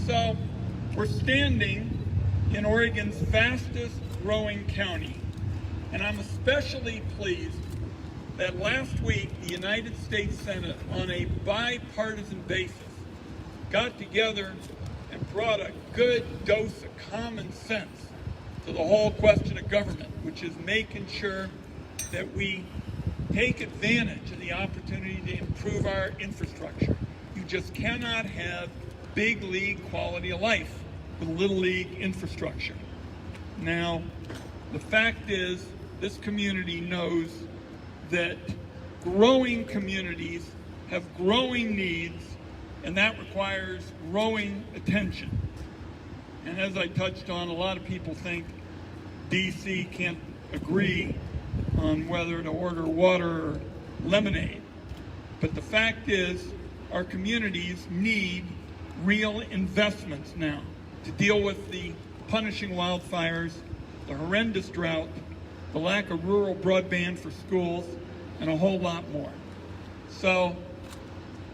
So we're standing in Oregon's fastest growing county, and I'm especially pleased that last week the United States Senate, on a bipartisan basis, got together and brought a good dose of common sense to the whole question of government, which is making sure that we take advantage of the opportunity to improve our infrastructure. You just cannot have big league quality of life with little league infrastructure. Now, the fact is, this community knows that growing communities have growing needs, and that requires growing attention. And as I touched on, a lot of people think DC can't agree on whether to order water or lemonade. But the fact is, our communities need real investments now to deal with the punishing wildfires, the horrendous drought, the lack of rural broadband for schools, and a whole lot more. So,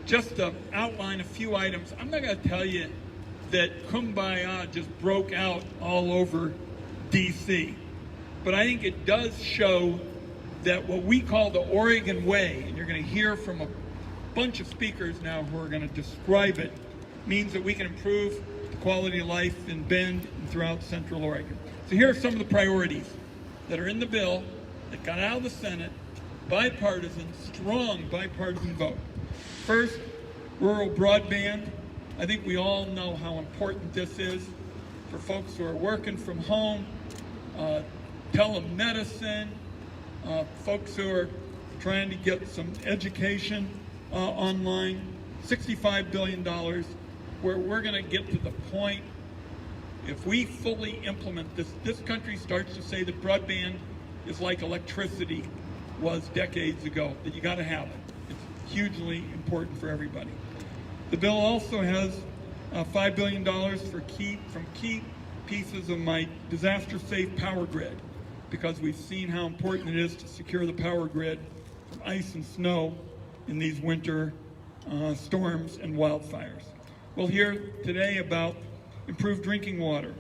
just to outline a few items, I'm not going to tell you that Kumbaya just broke out all over DC. But I think it does show that what we call the Oregon way, and you're going to hear from a bunch of speakers now who are going to describe it, means that we can improve the quality of life in Bend and throughout Central Oregon. So here are some of the priorities that are in the bill that got out of the Senate, bipartisan, strong bipartisan vote. First, rural broadband. I think we all know how important this is for folks who are working from home, telemedicine, folks who are trying to get some education online. $65 billion, where we're going to get to the point, if we fully implement this country starts to say that broadband is like electricity was decades ago, that you got to have it. It's hugely important for everybody. The bill also has $5 billion from key pieces of my disaster-safe power grid, because we've seen how important it is to secure the power grid from ice and snow in these winter storms and wildfires. We'll hear today about improved drinking water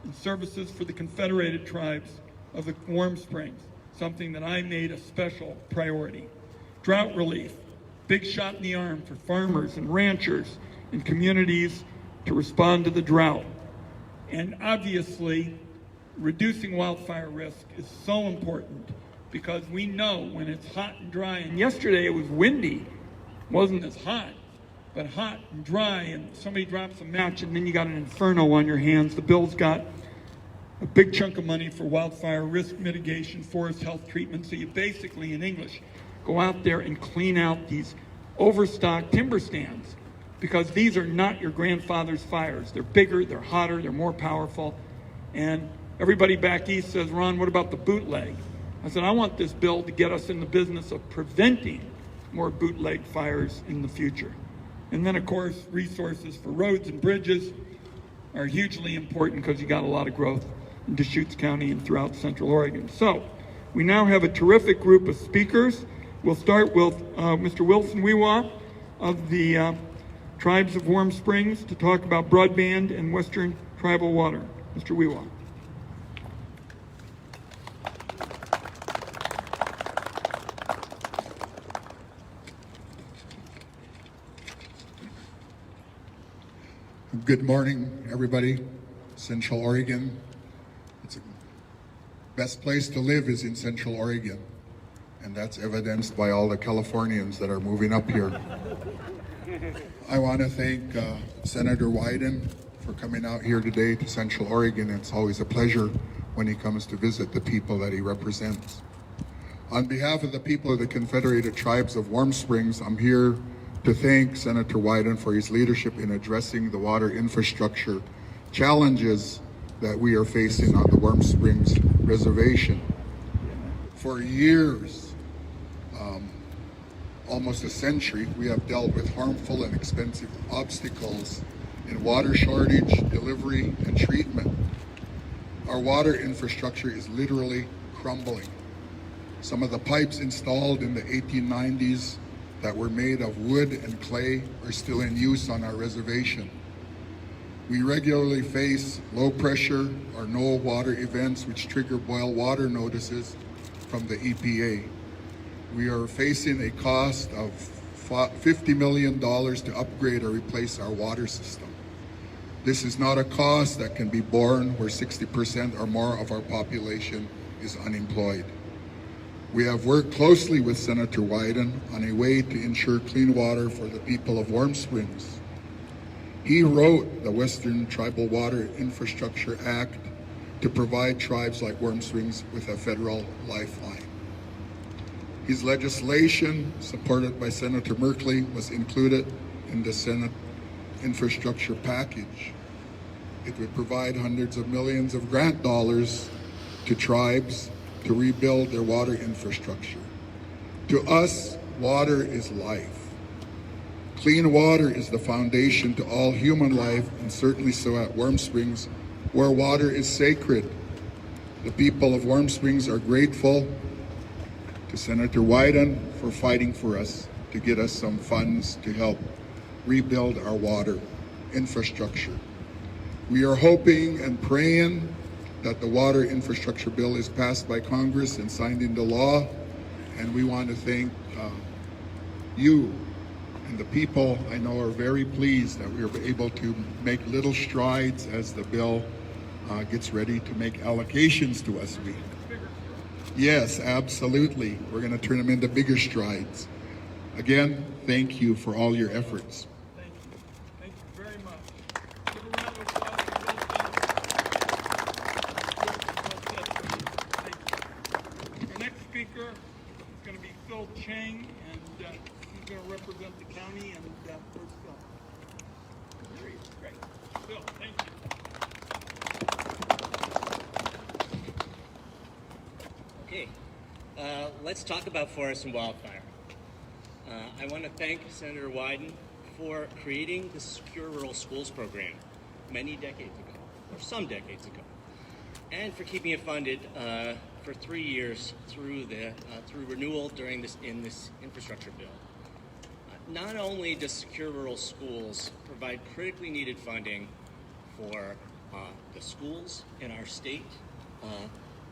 and services for the Confederated Tribes of the Warm Springs, something that I made a special priority. Drought relief, big shot in the arm for farmers and ranchers and communities to respond to the drought. And obviously, reducing wildfire risk is so important, because we know when it's hot and dry, and yesterday it was windy, wasn't as hot, but hot and dry, and somebody drops a match and then you got an inferno on your hands. The bill's got a big chunk of money for wildfire risk mitigation, forest health treatment, so you basically, in English, go out there and clean out these overstocked timber stands, because these are not your grandfather's fires. They're bigger, they're hotter, they're more powerful. And everybody back east says, Ron, what about the bootleg? I said, I want this bill to get us in the business of preventing more bootleg fires in the future. And then, of course, resources for roads and bridges are hugely important, because you got a lot of growth in Deschutes County and throughout Central Oregon. So we now have a terrific group of speakers. We'll start with Mr. Wilson Weewa of the Tribes of Warm Springs to talk about broadband and Western tribal water. Mr. Weewa. Good morning, everybody. Central Oregon. It's the best place to live is in Central Oregon, and that's evidenced by all the Californians that are moving up here. I want to thank Senator Wyden for coming out here today to Central Oregon. It's always a pleasure when he comes to visit the people that he represents. On behalf of the people of the Confederated Tribes of Warm Springs, I'm here to thank Senator Wyden for his leadership in addressing the water infrastructure challenges that we are facing on the Warm Springs Reservation. For years, almost a century, we have dealt with harmful and expensive obstacles in water shortage, delivery, and treatment. Our water infrastructure is literally crumbling. Some of the pipes installed in the 1890s that were made of wood and clay are still in use on our reservation. We regularly face low pressure or no water events which trigger boil water notices from the EPA. We are facing a cost of $50 million to upgrade or replace our water system. This is not a cost that can be borne where 60% or more of our population is unemployed. We have worked closely with Senator Wyden on a way to ensure clean water for the people of Warm Springs. He wrote the Western Tribal Water Infrastructure Act to provide tribes like Warm Springs with a federal lifeline. His legislation, supported by Senator Merkley, was included in the Senate infrastructure package. It would provide hundreds of millions of grant dollars to tribes to rebuild their water infrastructure. To us, water is life. Clean water is the foundation to all human life, and certainly so at Warm Springs, where water is sacred. The people of Warm Springs are grateful to Senator Wyden for fighting for us to get us some funds to help rebuild our water infrastructure. We are hoping and praying that the water infrastructure bill is passed by Congress and signed into law, and we want to thank you and the people I know are very pleased that we are able to make little strides as the bill gets ready to make allocations to us. Yes, absolutely. We're going to turn them into bigger strides. Again, thank you for all your efforts. Thank you. Thank you very much. Give a round of applause for Bill Thank you. Our next speaker is going to be Phil Chang, and he's going to represent the county. And where's Phil? There he is. Great. Phil, thank you. Okay, let's talk about forest and wildfire. I want to thank Senator Wyden for creating the Secure Rural Schools program many decades ago, or some decades ago, and for keeping it funded for 3 years through renewal in this infrastructure bill. Not only does Secure Rural Schools provide critically needed funding for the schools in our state,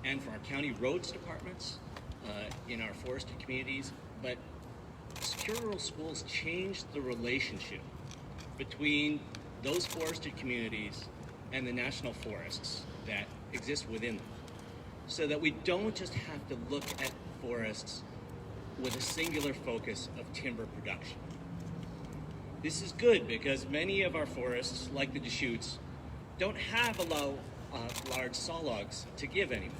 and for our county roads departments in our forested communities, but Secure Rural Schools changed the relationship between those forested communities and the national forests that exist within them, so that we don't just have to look at forests with a singular focus of timber production. This is good because many of our forests, like the Deschutes, don't have large saw logs to give anymore.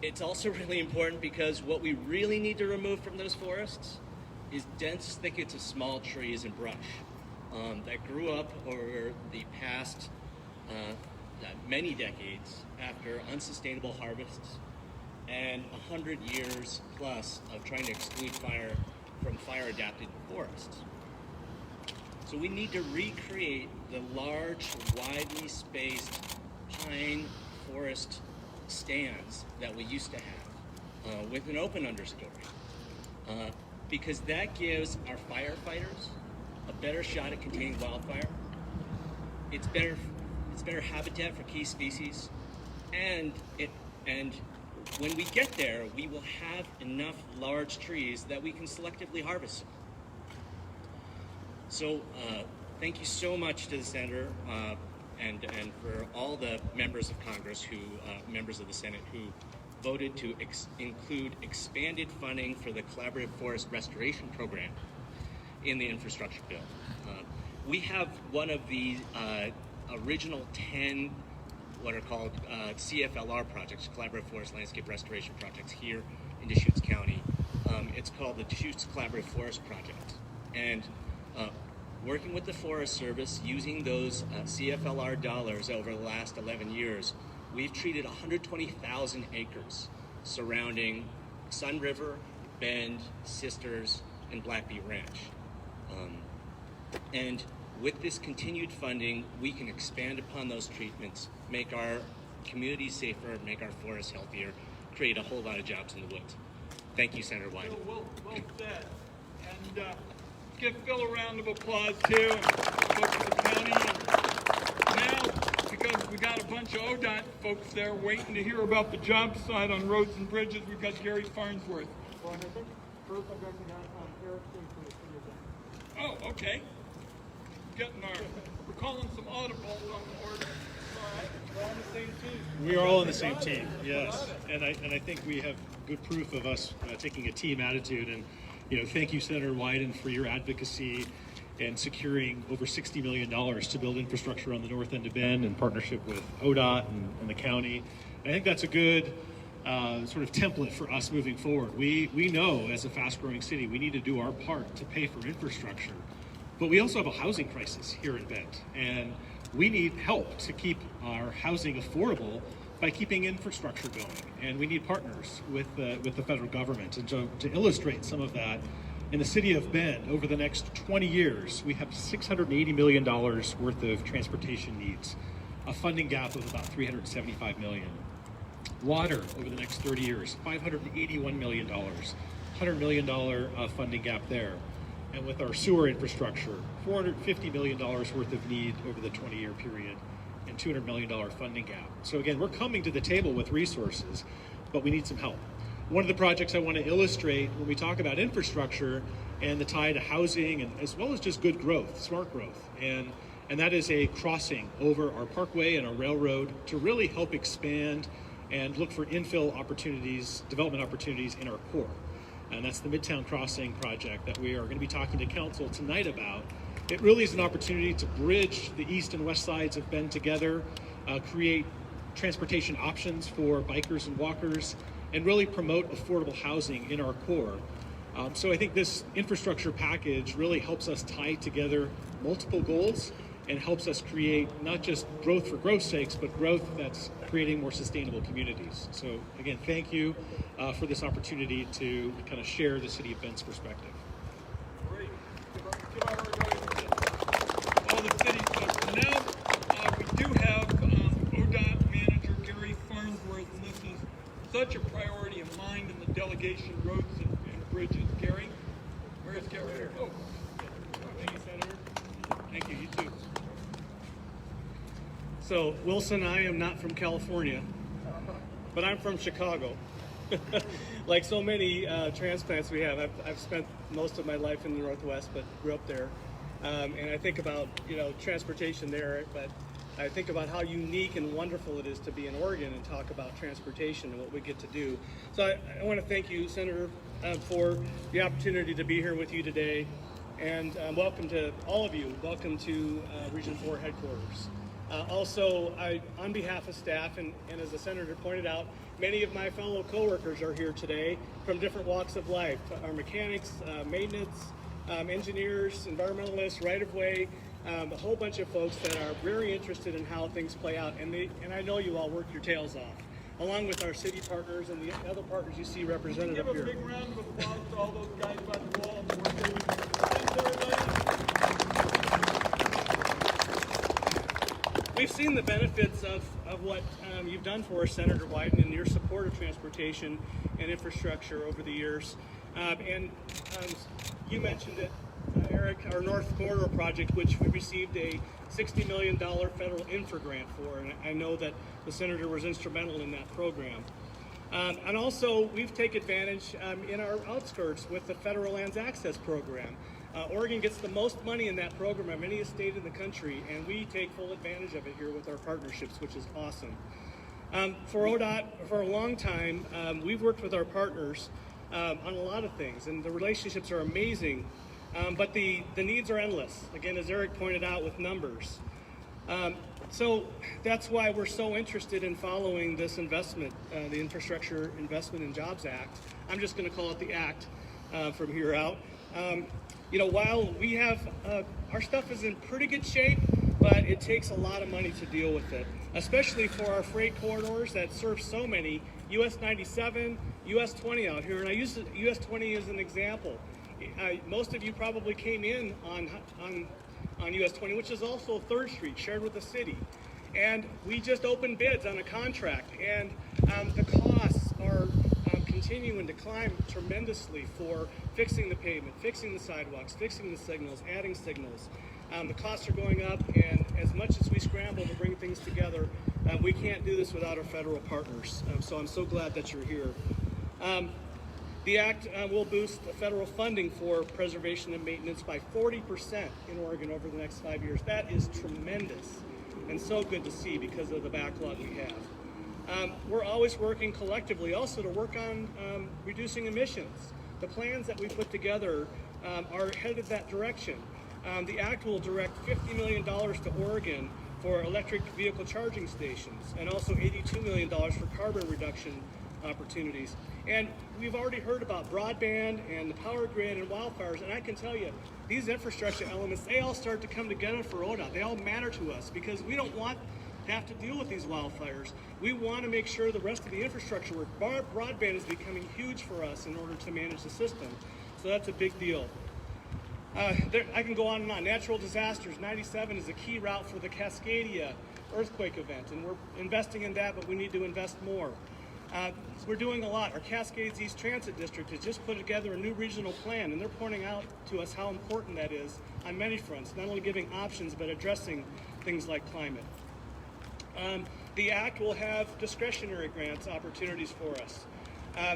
It's also really important because what we really need to remove from those forests is dense thickets of small trees and brush that grew up over the past many decades after unsustainable harvests and 100 years plus of trying to exclude fire from fire-adapted forests. So we need to recreate the large, widely spaced pine forest stands that we used to have with an open understory, because that gives our firefighters a better shot at containing wildfire. It's better habitat for key species, and when we get there, we will have enough large trees that we can selectively harvest. So thank you so much to the Senator and for all the members of Congress members of the Senate who voted to include expanded funding for the Collaborative Forest Restoration Program in the infrastructure bill. We have one of the original 10 what are called CFLR projects, Collaborative Forest Landscape Restoration Projects, here in Deschutes County. It's called the Deschutes Collaborative Forest Project. And working with the Forest Service, using those CFLR dollars over the last 11 years, we've treated 120,000 acres surrounding Sun River, Bend, Sisters, and Blackbeet Ranch. And with this continued funding, we can expand upon those treatments, make our communities safer, make our forests healthier, create a whole lot of jobs in the woods. Thank you, Senator Wyden. Well said. And give Phil a round of applause too, and folks at the county. And now, because we got a bunch of ODOT folks there waiting to hear about the job site on roads and bridges, we've got Gary Farnsworth. Well, I think first I'm going to have Eric speak for the city of Bend. Oh, okay. We're calling some audibles on the order. All right, we're on the same team. We are all on the same team, yes, and I think we have good proof of us taking a team attitude. And thank you, Senator Wyden, for your advocacy and securing over $60 million to build infrastructure on the north end of Bend in partnership with ODOT and the county. I think that's a good sort of template for us moving forward. We know as a fast-growing city we need to do our part to pay for infrastructure, but we also have a housing crisis here in Bend, and we need help to keep our housing affordable by keeping infrastructure going. And we need partners with the federal government. And to illustrate some of that, in the city of Bend, over the next 20 years, we have $680 million worth of transportation needs, a funding gap of about $375 million. Water, over the next 30 years, $581 million, $100 million funding gap there. And with our sewer infrastructure, $450 million worth of need over the 20-year period, and $200 million funding gap. So again, we're coming to the table with resources, but we need some help. One of the projects I want to illustrate when we talk about infrastructure and the tie to housing, and as well as just good growth, smart growth, and that is a crossing over our parkway and our railroad to really help expand and look for infill opportunities, development opportunities in our core. And that's the Midtown Crossing project that we are going to be talking to council tonight about. It really is an opportunity to bridge the east and west sides of Bend together, create transportation options for bikers and walkers, and really promote affordable housing in our core. So I think this infrastructure package really helps us tie together multiple goals and helps us create not just growth for growth's sakes, but growth that's creating more sustainable communities. So again, thank you for this opportunity to kind of share the City of Bend's perspective. Great. Give all the city folks. And now we do have ODOT manager Gary Farnsworth, and this is such a priority of mine in the delegation, roads and bridges. Gary? Where is Gary? Oh. Thank you, Senator. Thank you, you too. So, Wilson, I am not from California, but I'm from Chicago. Like so many transplants we have, I've spent most of my life in the Northwest, but grew up there. And I think about, transportation there, but I think about how unique and wonderful it is to be in Oregon and talk about transportation and what we get to do. So I want to thank you, Senator, for the opportunity to be here with you today. And welcome to all of you. Welcome to Region 4 headquarters. Also, on behalf of staff, and as the Senator pointed out, many of my fellow coworkers are here today from different walks of life. Our mechanics, maintenance, engineers, environmentalists, right-of-way, a whole bunch of folks that are very interested in how things play out. And I know you all work your tails off, along with our city partners and the other partners you see represented Give up a here. big round of applause to all those guys by the wall and the work they do. Thanks, everybody. We've seen the benefits of what you've done for us, Senator Wyden, and your support of transportation and infrastructure over the years. You mentioned it, Eric, our North Corridor project, which we received a $60 million federal infra grant for, and I know that the Senator was instrumental in that program. And also, we've taken advantage in our outskirts with the Federal Lands Access Program. Oregon gets the most money in that program of any state in the country, and we take full advantage of it here with our partnerships, which is awesome. For ODOT, for a long time, we've worked with our partners on a lot of things, and the relationships are amazing, but the needs are endless, again, as Eric pointed out, with numbers. So that's why we're so interested in following this investment, the Infrastructure Investment and Jobs Act. I'm just going to call it the Act from here out. While we have, our stuff is in pretty good shape, but it takes a lot of money to deal with it, especially for our freight corridors that serve so many, US 97, US 20 out here, and I use US 20 as an example. Most of you probably came in on US 20, which is also 3rd Street, shared with the city. And we just opened bids on a contract, and the costs are continuing to climb tremendously for fixing the pavement, fixing the sidewalks, fixing the signals, adding signals. The costs are going up, and as much as we scramble to bring things together, we can't do this without our federal partners. So I'm so glad that you're here. The Act will boost the federal funding for preservation and maintenance by 40% in Oregon over the next 5 years. That is tremendous and so good to see because of the backlog we have. We're always working collectively also to work on reducing emissions. The plans that we put together are headed that direction. The Act will direct $50 million to Oregon for electric vehicle charging stations and also $82 million for carbon reduction opportunities. And we've already heard about broadband and the power grid and wildfires, and I can tell you, these infrastructure elements, they all start to come together for ODOT. They all matter to us because we don't want to have to deal with these wildfires. We want to make sure the rest of the infrastructure works. Broadband is becoming huge for us in order to manage the system, so that's a big deal. I can go on and on. Natural disasters, 97 is a key route for the Cascadia earthquake event, and we're investing in that, but we need to invest more. We're doing a lot. Our Cascades East Transit District has just put together a new regional plan, and they're pointing out to us how important that is on many fronts, not only giving options, but addressing things like climate. The Act will have discretionary grants opportunities for us.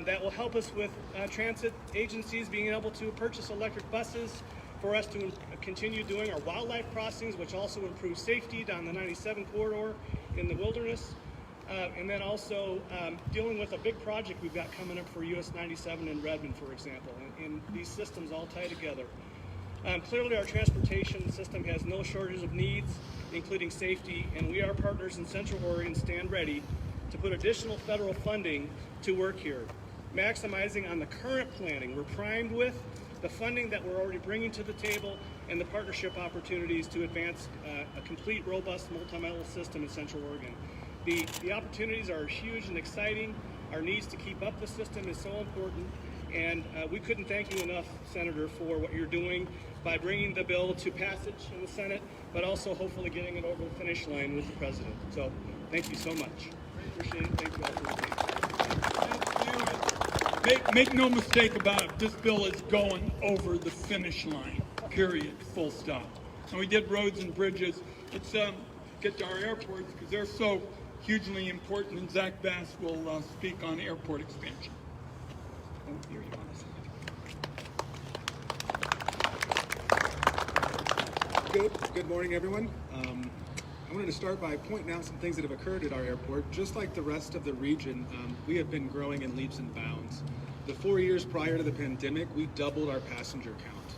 That will help us with transit agencies being able to purchase electric buses, for us to continue doing our wildlife crossings, which also improves safety down the 97 corridor in the wilderness. And then also dealing with a big project we've got coming up for US 97 in Redmond, for example, and these systems all tie together. Clearly our transportation system has no shortage of needs, including safety, and we, our partners in Central Oregon, stand ready to put additional federal funding to work here, maximizing on the current planning we're primed with, the funding that we're already bringing to the table, and the partnership opportunities to advance a complete, robust, multimodal system in Central Oregon. The opportunities are huge and exciting. Our needs to keep up the system is so important, and we couldn't thank you enough, Senator, for what you're doing by bringing the bill to passage in the Senate, but also hopefully getting it over the finish line with the President. So thank you so much. Appreciate it. Thank you all for listening. Make no mistake about it, this bill is going over the finish line, period, full stop. And we did roads and bridges. Let's get to our airports because they're so hugely important, and Zach Bass will speak on airport expansion. Oh, here you are. Good morning, everyone. I wanted to start by pointing out some things that have occurred at our airport. Just like the rest of the region, we have been growing in leaps and bounds. The 4 years prior to the pandemic, we doubled our passenger count.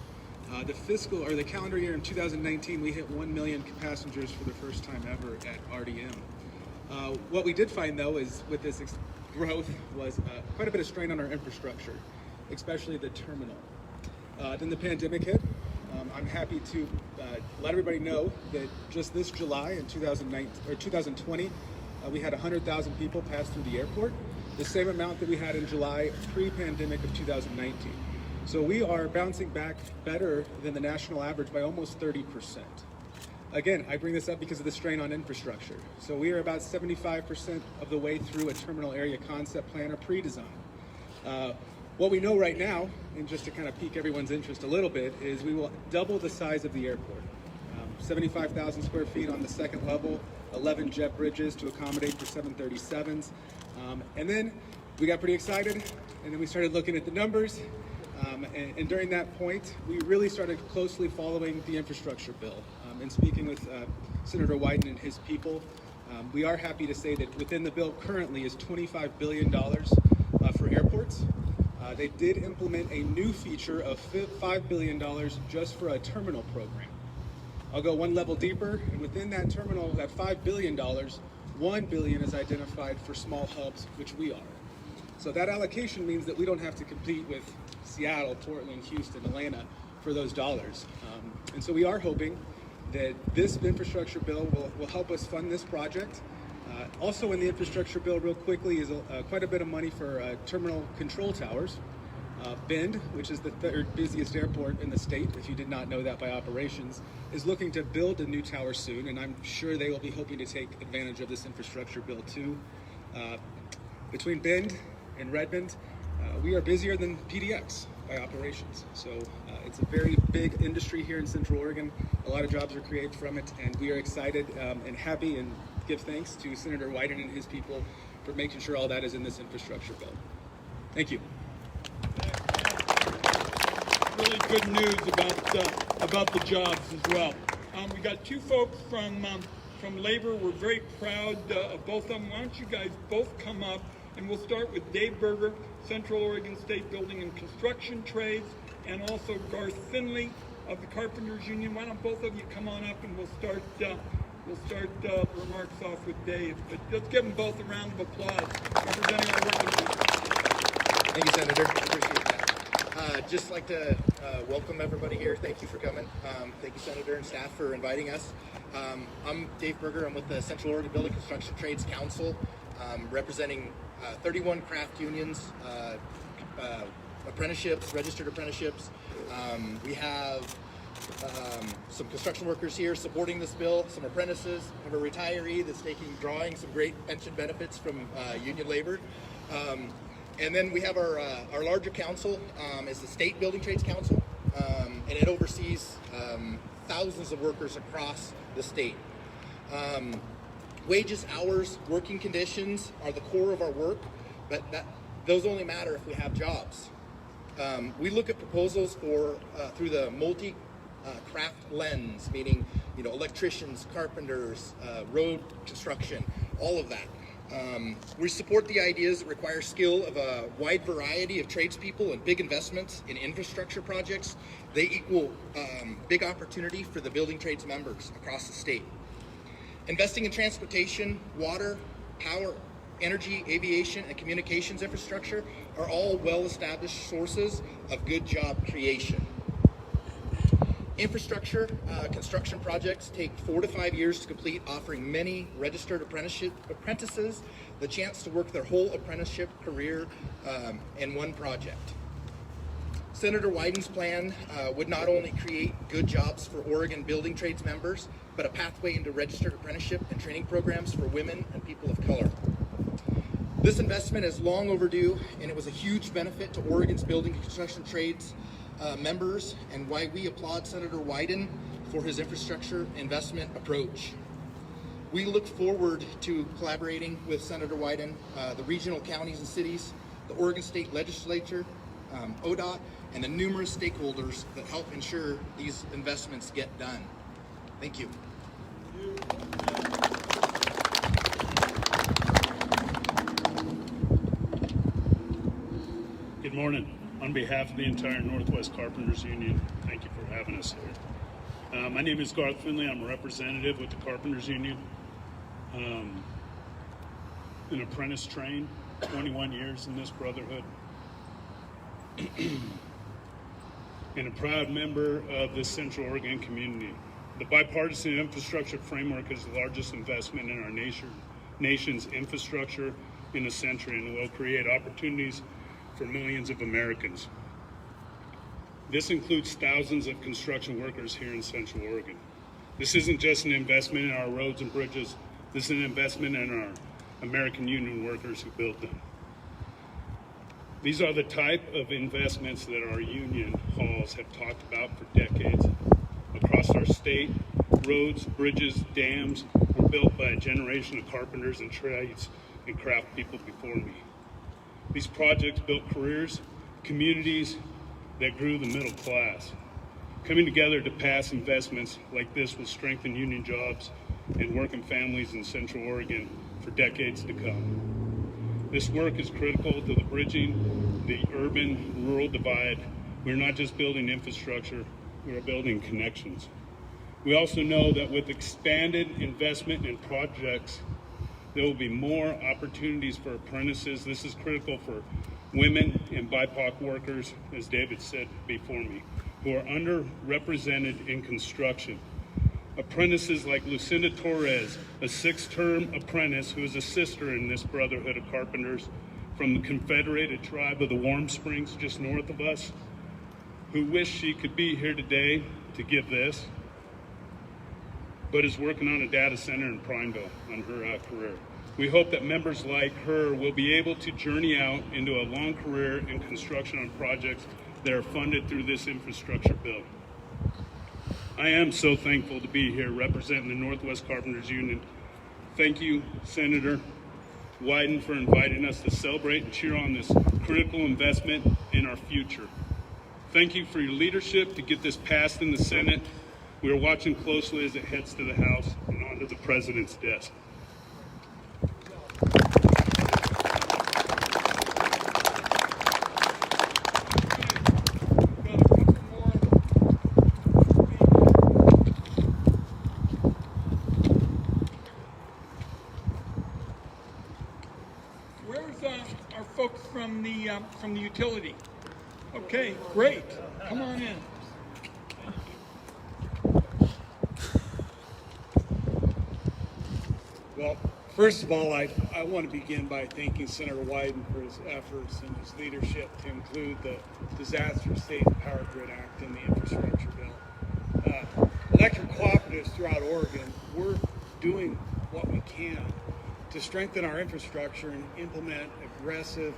The calendar year in 2019, we hit 1 million passengers for the first time ever at RDM. What we did find, though, is with this growth was quite a bit of strain on our infrastructure, especially the terminal. Then the pandemic hit. I'm happy to let everybody know that just this July in 2020, we had 100,000 people pass through the airport, the same amount that we had in July pre-pandemic of 2019. So we are bouncing back better than the national average by almost 30%. Again, I bring this up because of the strain on infrastructure. So we are about 75% of the way through a terminal area concept plan or pre-design. What we know right now, and just to kind of pique everyone's interest a little bit, is we will double the size of the airport. 75,000 square feet on the second level, 11 jet bridges to accommodate for 737s. And then we got pretty excited, and then we started looking at the numbers. And during that point, we really started closely following the infrastructure bill. And speaking with Senator Wyden and his people, we are happy to say that within the bill currently is $25 billion for airports. They did implement a new feature of $5 billion just for a terminal program. I'll go one level deeper, and within that terminal, that $5 billion, $1 billion is identified for small hubs, which we are. So that allocation means that we don't have to compete with Seattle, Portland, Houston, Atlanta for those dollars. And so we are hoping that this infrastructure bill will help us fund this project. Also in the infrastructure bill, real quickly, is quite a bit of money for terminal control towers. Bend, which is the third busiest airport in the state, if you did not know that by operations, is looking to build a new tower soon, and I'm sure they will be hoping to take advantage of this infrastructure bill too. Between Bend and Redmond, We are busier than PDX by operations. So it's a very big industry here in Central Oregon. A lot of jobs are created from it, and we are excited and happy and give thanks to Senator Wyden and his people for making sure all that is in this infrastructure bill. Thank you. Really good news about the jobs as well. We got two folks from Labor. We're very proud of both of them. Why don't you guys both come up, and we'll start with Dave Berger, Central Oregon State Building and Construction Trades, and also Garth Finley of the Carpenters Union. Why don't both of you come on up, and we'll start the remarks off with Dave. But let's give them both a round of applause representing our working group. Thank you, Senator. Appreciate that. Just like to welcome everybody here. Thank you for coming. Thank you, Senator and staff, for inviting us. I'm Dave Berger. I'm with the Central Oregon Building Construction Trades Council, representing 31 craft unions, apprenticeships, registered apprenticeships. We have some construction workers here supporting this bill, some apprentices, have a retiree that's drawing some great pension benefits from union labor. And then we have our larger council is the State Building Trades Council, and it oversees thousands of workers across the state. Wages, hours, working conditions are the core of our work, but those only matter if we have jobs. We look at proposals through the multi-craft lens, meaning electricians, carpenters, road construction, all of that. We support the ideas that require skill of a wide variety of tradespeople and big investments in infrastructure projects. They equal big opportunity for the building trades members across the state. Investing in transportation, water, power, energy, aviation, and communications infrastructure are all well-established sources of good job creation. Infrastructure construction projects take 4 to 5 years to complete, offering many registered apprentices the chance to work their whole apprenticeship career in one project. Senator Wyden's plan would not only create good jobs for Oregon building trades members, but a pathway into registered apprenticeship and training programs for women and people of color. This investment is long overdue, and it was a huge benefit to Oregon's building and construction trades members, and why we applaud Senator Wyden for his infrastructure investment approach. We look forward to collaborating with Senator Wyden, the regional counties and cities, the Oregon State Legislature, ODOT, and the numerous stakeholders that help ensure these investments get done. Thank you. Good morning. On behalf of the entire Northwest Carpenters Union, thank you for having us here. My name is Garth Finley. I'm a representative with the Carpenters Union. An apprentice trained, 21 years in this brotherhood. And a proud member of the Central Oregon community. The Bipartisan Infrastructure Framework is the largest investment in our nation's infrastructure in a century, and will create opportunities for millions of Americans. This includes thousands of construction workers here in Central Oregon. This isn't just an investment in our roads and bridges, this is an investment in our American union workers who built them. These are the type of investments that our union halls have talked about for decades. Across our state, roads, bridges, dams were built by a generation of carpenters and trades and craft people before me. These projects built careers, communities that grew the middle class. Coming together to pass investments like this will strengthen union jobs and working families in Central Oregon for decades to come. This work is critical to the bridging the urban-rural divide. We're not just building infrastructure, we're building connections. We also know that with expanded investment in projects, there will be more opportunities for apprentices. This is critical for women and BIPOC workers, as David said before me, who are underrepresented in construction. Apprentices like Lucinda Torres, a 6-term apprentice who is a sister in this brotherhood of carpenters from the Confederated tribe of the Warm Springs just north of us, who wished she could be here today to give this, but is working on a data center in Prineville on her career. We hope that members like her will be able to journey out into a long career in construction on projects that are funded through this infrastructure bill. I am so thankful to be here representing the Northwest Carpenters Union. Thank you, Senator Wyden, for inviting us to celebrate and cheer on this critical investment in our future. Thank you for your leadership to get this passed in the Senate. We are watching closely as it heads to the House and onto the President's desk. Where's our folks from the utility? Okay, great. Come on in. Well, first of all, I want to begin by thanking Senator Wyden for his efforts and his leadership to include the Disaster Safe Power Grid Act in the infrastructure bill. Electric cooperatives throughout Oregon, we're doing what we can to strengthen our infrastructure and implement aggressive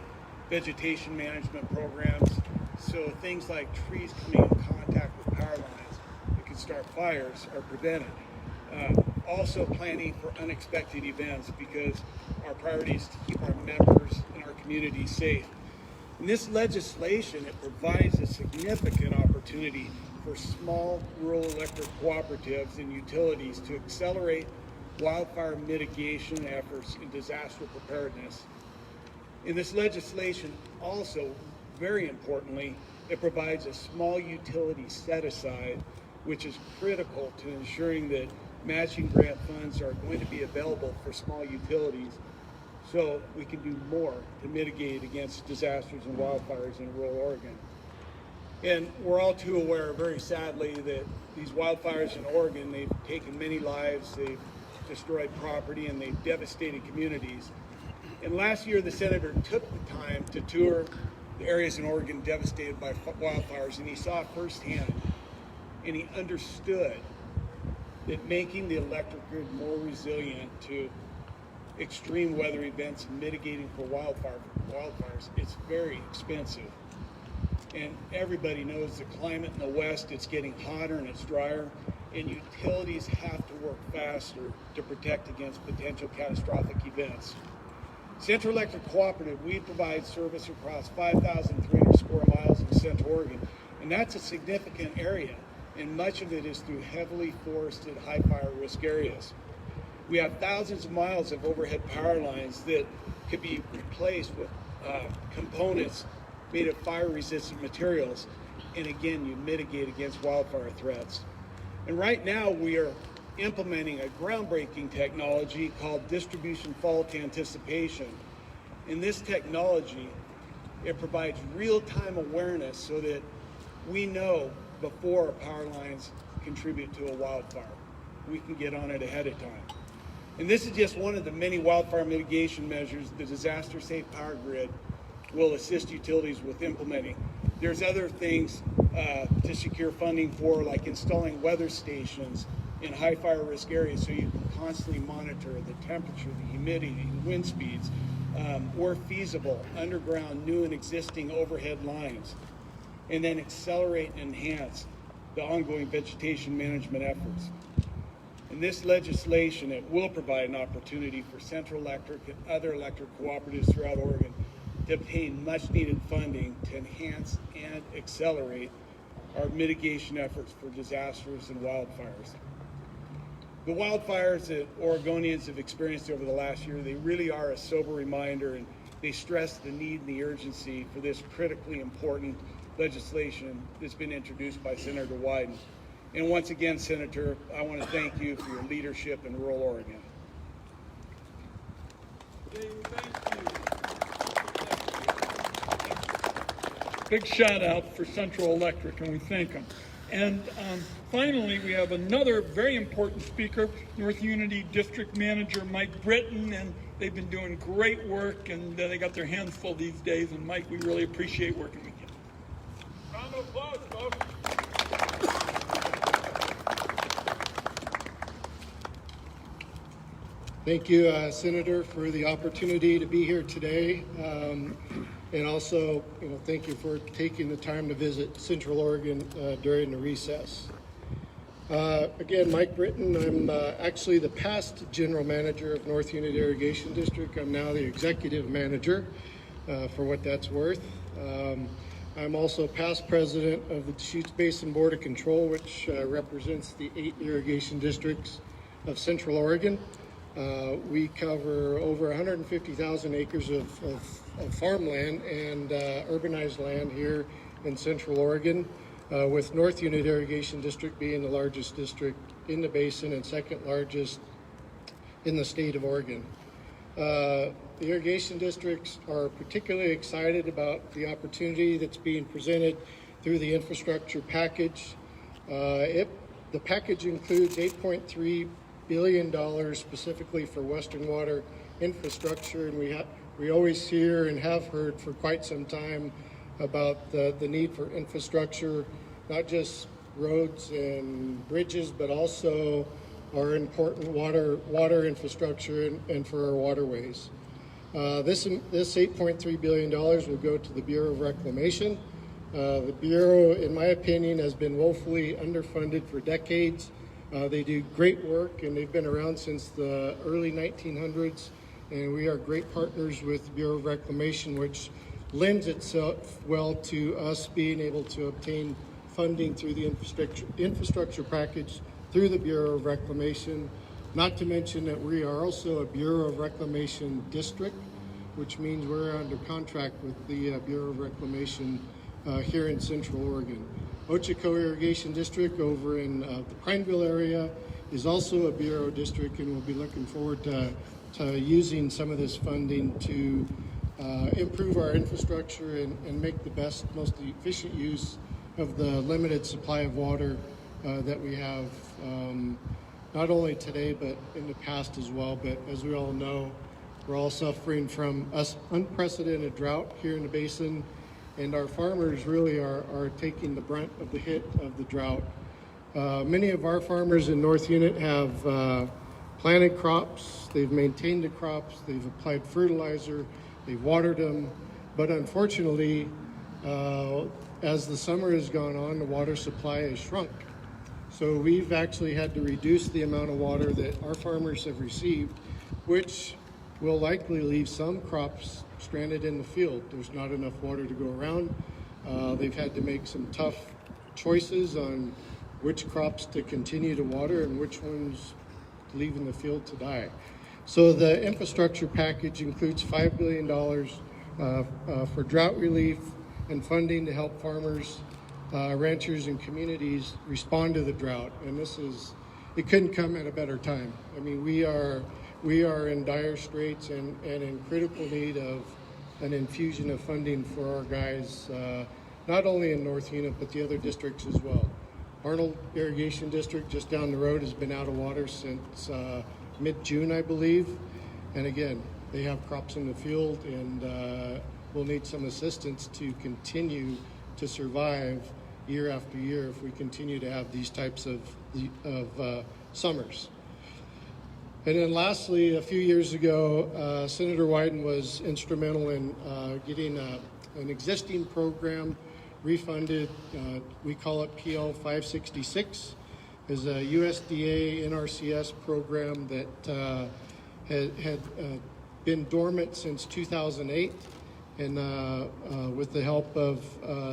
vegetation management programs so things like trees coming in contact with power lines that can start fires are prevented. Also planning for unexpected events because our priority is to keep our members and our community safe. In this legislation, it provides a significant opportunity for small rural electric cooperatives and utilities to accelerate wildfire mitigation efforts and disaster preparedness. In this legislation, also, very importantly, it provides a small utility set-aside, which is critical to ensuring that matching grant funds are going to be available for small utilities so we can do more to mitigate against disasters and wildfires in rural Oregon. And we're all too aware, very sadly, that these wildfires in Oregon, they've taken many lives, they've destroyed property, and they've devastated communities. And last year, the senator took the time to tour the areas in Oregon devastated by wildfires, and he saw firsthand, and he understood that making the electric grid more resilient to extreme weather events and mitigating for wildfires, it's very expensive. And everybody knows the climate in the West, it's getting hotter and it's drier, and utilities have to work faster to protect against potential catastrophic events. Central Electric Cooperative, we provide service across 5,300 square miles in Central Oregon, and that's a significant area, and much of it is through heavily forested, high fire risk areas. We have thousands of miles of overhead power lines that could be replaced with components made of fire-resistant materials, and again, you mitigate against wildfire threats. And right now, we are implementing a groundbreaking technology called distribution fault anticipation. In this technology, it provides real-time awareness so that we know before our power lines contribute to a wildfire. We can get on it ahead of time. And this is just one of the many wildfire mitigation measures the Disaster Safe Power Grid will assist utilities with implementing. There's other things to secure funding for, like installing weather stations in high fire risk areas so you can constantly monitor the temperature, the humidity, the wind speeds, or feasible underground new and existing overhead lines, and then accelerate and enhance the ongoing vegetation management efforts. In this legislation, it will provide an opportunity for Central Electric and other electric cooperatives throughout Oregon to obtain much needed funding to enhance and accelerate our mitigation efforts for disasters and wildfires. The wildfires that Oregonians have experienced over the last year, they really are a sober reminder, and they stress the need and the urgency for this critically important legislation that's been introduced by Senator Wyden. And once again, Senator, I want to thank you for your leadership in rural Oregon. Dave, thank you. Big shout out for Central Electric, and we thank them. And finally, we have another very important speaker, North Unity District Manager Mike Britton, and they've been doing great work, and they got their hands full these days. And Mike, we really appreciate working with you. Round of applause, folks. Thank you, Senator, for the opportunity to be here today. And also, thank you for taking the time to visit Central Oregon during the recess. Again, Mike Britton. I'm actually the past general manager of North Unit Irrigation District. I'm now the executive manager, for what that's worth. I'm also past president of the Deschutes Basin Board of Control, which represents the 8 irrigation districts of Central Oregon. We cover over 150,000 acres of farmland and urbanized land here in Central Oregon, with North Unit Irrigation District being the largest district in the basin and second largest in the state of Oregon. The irrigation districts are particularly excited about the opportunity that's being presented through the infrastructure package. The package includes $8.3 billion specifically for Western water infrastructure, and we always hear and have heard for quite some time about the need for infrastructure, not just roads and bridges, but also our important water infrastructure and for our waterways. This $8.3 billion will go to the Bureau of Reclamation. The Bureau, in my opinion, has been woefully underfunded for decades. They do great work, and they've been around since the early 1900s, and we are great partners with the Bureau of Reclamation, which lends itself well to us being able to obtain funding through the infrastructure package through the Bureau of Reclamation. Not to mention that we are also a Bureau of Reclamation district, which means we're under contract with the Bureau of Reclamation here in Central Oregon. Ochoco Irrigation District over in the Prineville area is also a Bureau district, and we'll be looking forward to using some of this funding to improve our infrastructure and make the best, most efficient use of the limited supply of water that we have, not only today, but in the past as well. But as we all know, we're all suffering from unprecedented drought here in the basin, and our farmers really are taking the brunt of the hit of the drought. Many of our farmers in North Unit have planted crops, they've maintained the crops, they've applied fertilizer, they've watered them, but unfortunately, as the summer has gone on, the water supply has shrunk. So we've actually had to reduce the amount of water that our farmers have received, which will likely leave some crops stranded in the field. There's not enough water to go around. They've had to make some tough choices on which crops to continue to water and which ones to leave in the field to die. So the infrastructure package includes $5 billion for drought relief and funding to help farmers, ranchers, and communities respond to the drought. And it couldn't come at a better time. I mean, we are in dire straits and in critical need of an infusion of funding for our guys, not only in North Unit, but the other districts as well. Arnold Irrigation District just down the road has been out of water since mid-June, I believe. And again, they have crops in the field, and we'll need some assistance to continue to survive year after year if we continue to have these types of summers. And then lastly, a few years ago, Senator Wyden was instrumental in getting an existing program refunded. We call it PL 566. It's a USDA NRCS program that had been dormant since 2008. And with the help of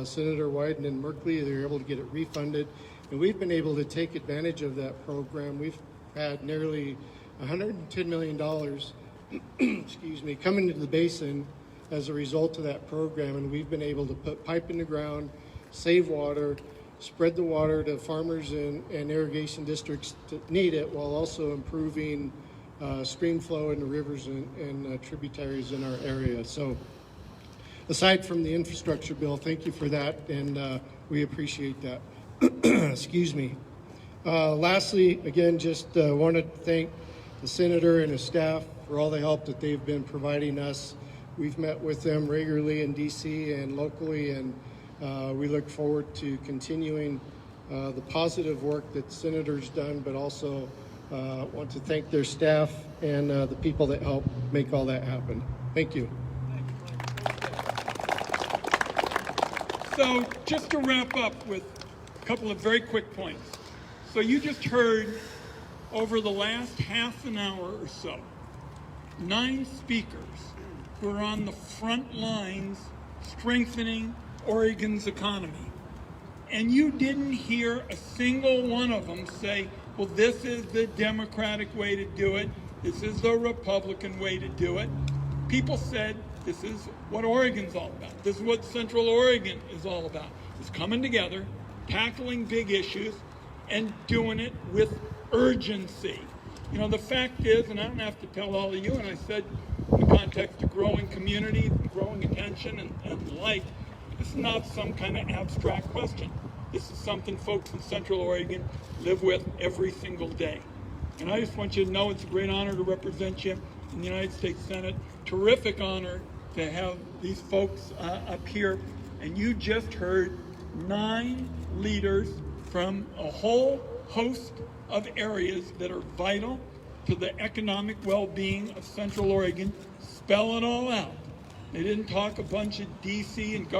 Senator Wyden and Merkley, they were able to get it refunded. And we've been able to take advantage of that program. We've had nearly $110 million excuse me, coming into the basin as a result of that program. And we've been able to put pipe in the ground, save water, spread the water to farmers and irrigation districts that need it, while also improving stream flow in the rivers and tributaries in our area. So aside from the infrastructure bill, thank you for that, and we appreciate that. Excuse me. Lastly, again, just want to thank the senator and his staff for all the help that they've been providing us. We've met with them regularly in DC and locally, and we look forward to continuing the positive work that the senator's done, but also Want to thank their staff and the people that help make all that happen. Thank you. So just to wrap up with a couple of very quick points. So you just heard over the last half an hour or so, 9 speakers who are on the front lines strengthening Oregon's economy. And you didn't hear a single one of them say, well, this is the Democratic way to do it. This is the Republican way to do it. People said, this is what Oregon's all about. This is what Central Oregon is all about. It's coming together, tackling big issues, and doing it with urgency. You know, the fact is, and I don't have to tell all of you, and I said in the context of growing community, growing attention and like, this is not some kind of abstract question. This is something folks in Central Oregon live with every single day. And I just want you to know it's a great honor to represent you in the United States Senate. Terrific honor to have these folks up here. And you just heard 9 leaders from a whole host of areas that are vital to the economic well-being of Central Oregon spell it all out. They didn't talk a bunch of DC and government